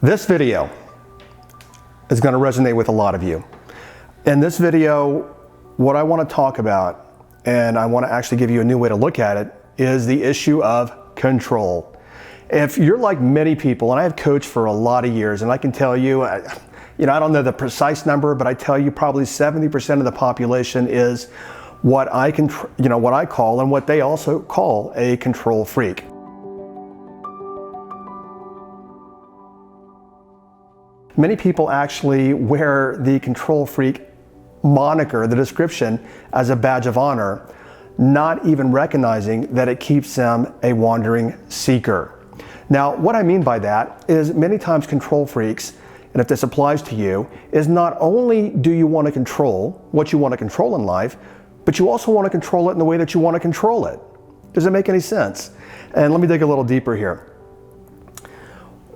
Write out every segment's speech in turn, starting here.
This video is going to resonate with a lot of you. In this video, what I want to talk about, and I want to actually give you a new way to look at it, is the issue of control. If you're like many people, and I have coached for a lot of years, and I can tell you, I don't know the precise number, but I tell you probably 70% of the population is what I call and what they also call a control freak. Many people actually wear the control freak moniker, the description, as a badge of honor, not even recognizing that it keeps them a wandering seeker. Now, what I mean by that is many times control freaks, and if this applies to you, is not only do you want to control what you want to control in life, but you also want to control it in the way that you want to control it. Does it make any sense? And let me dig a little deeper here.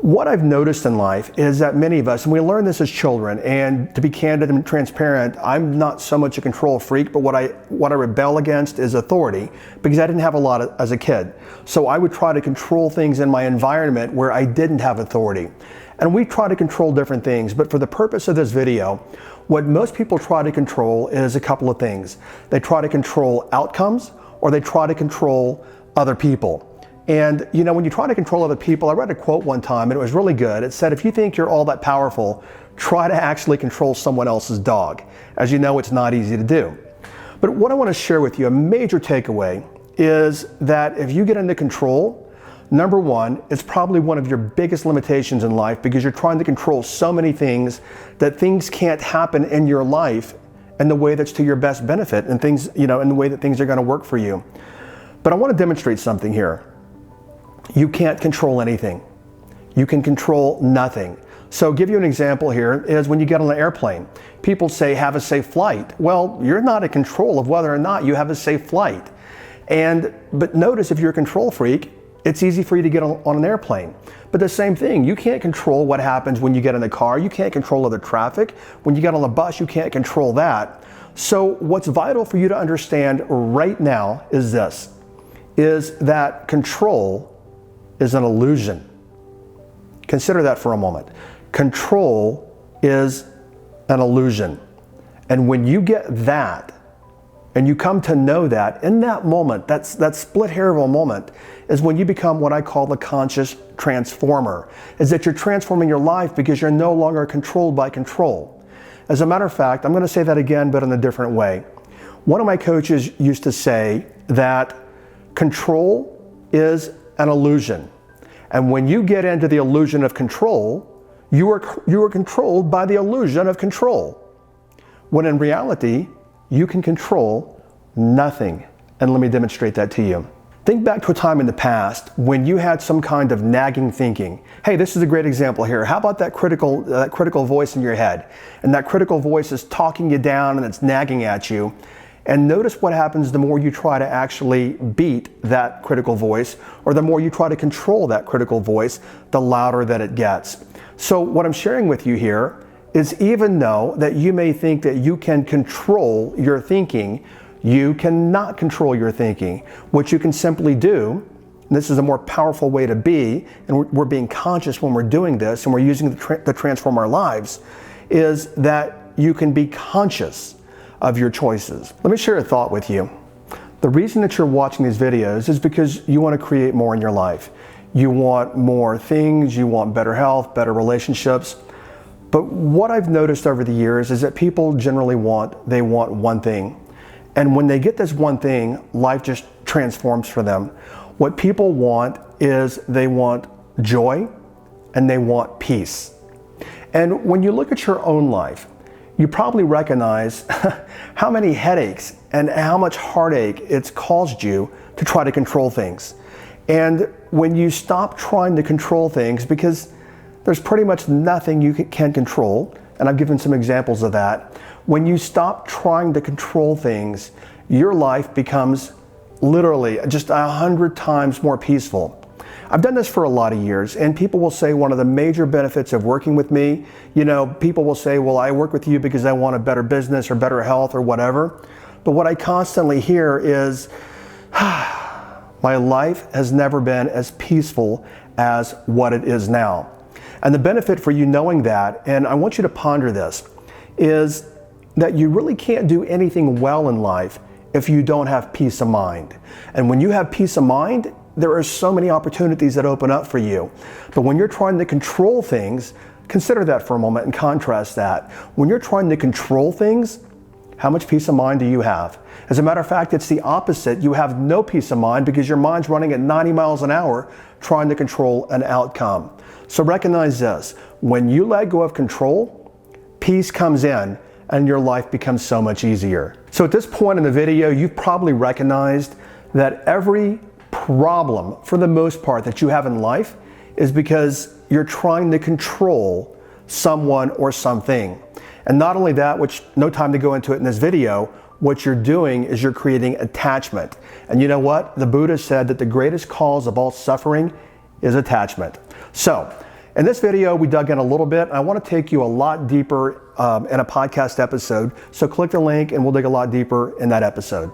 What I've noticed in life is that many of us, and we learn this as children, and to be candid and transparent, I'm not so much a control freak, but what I rebel against is authority, because I didn't have a lot as a kid. So I would try to control things in my environment where I didn't have authority. And we try to control different things, but for the purpose of this video, what most people try to control is a couple of things. They try to control outcomes, or they try to control other people. And when you try to control other people, I read a quote one time and it was really good. It said, if you think you're all that powerful, try to actually control someone else's dog. As you know, it's not easy to do. But what I want to share with you, a major takeaway, is that if you get into control, number one, it's probably one of your biggest limitations in life, because you're trying to control so many things that things can't happen in your life in the way that's to your best benefit, and things, in the way that things are going to work for you. But I want to demonstrate something here. You can't control anything. You can control nothing. So give you an example here is when you get on an airplane, people say, have a safe flight. Well, you're not in control of whether or not you have a safe flight. But notice, if you're a control freak, it's easy for you to get on an airplane. But the same thing, you can't control what happens when you get in the car. You can't control other traffic. When you get on the bus, you can't control that. So what's vital for you to understand right now is this, is that control is an illusion. Consider that for a moment. Control is an illusion. And when you get that, and you come to know that, in that moment, that split hair of a moment, is when you become what I call the conscious transformer. Is that you're transforming your life because you're no longer controlled by control. As a matter of fact, I'm going to say that again, but in a different way. One of my coaches used to say that control is an illusion. And when you get into the illusion of control, you are controlled by the illusion of control. When in reality, you can control nothing. And let me demonstrate that to you. Think back to a time in the past when you had some kind of nagging thinking. Hey, this is a great example here. How about that critical voice in your head? And that critical voice is talking you down and it's nagging at you. And notice what happens the more you try to actually beat that critical voice, or the more you try to control that critical voice, the louder that it gets. So what I'm sharing with you here is, even though that you may think that you can control your thinking, you cannot control your thinking. What you can simply do, and this is a more powerful way to be, and we're being conscious when we're doing this, and we're using to transform our lives, is that you can be conscious of your choices. Let me share a thought with you. The reason that you're watching these videos is because you want to create more in your life. You want more things, you want better health, better relationships. But what I've noticed over the years is that people generally want one thing. And when they get this one thing, life just transforms for them. What people want is they want joy and they want peace. And when you look at your own life, you probably recognize how many headaches and how much heartache it's caused you to try to control things. And when you stop trying to control things, because there's pretty much nothing you can control, and I've given some examples of that, when you stop trying to control things, your life becomes literally just 100 times more peaceful. I've done this for a lot of years, and people will say one of the major benefits of working with me, people will say, well, I work with you because I want a better business or better health or whatever. But what I constantly hear is, my life has never been as peaceful as what it is now. And the benefit for you knowing that, and I want you to ponder this, is that you really can't do anything well in life if you don't have peace of mind. And when you have peace of mind, there are so many opportunities that open up for you. But when you're trying to control things, consider that for a moment and contrast that. When you're trying to control things, how much peace of mind do you have? As a matter of fact, it's the opposite. You have no peace of mind because your mind's running at 90 miles an hour trying to control an outcome. So recognize this. When you let go of control, peace comes in and your life becomes so much easier. So at this point in the video, you've probably recognized that every problem, for the most part, that you have in life is because you're trying to control someone or something. And not only that, which no time to go into it in this video, what you're doing is you're creating attachment. And you know what? The Buddha said that the greatest cause of all suffering is attachment. So in this video, we dug in a little bit. I want to take you a lot deeper in a podcast episode. So click the link and we'll dig a lot deeper in that episode.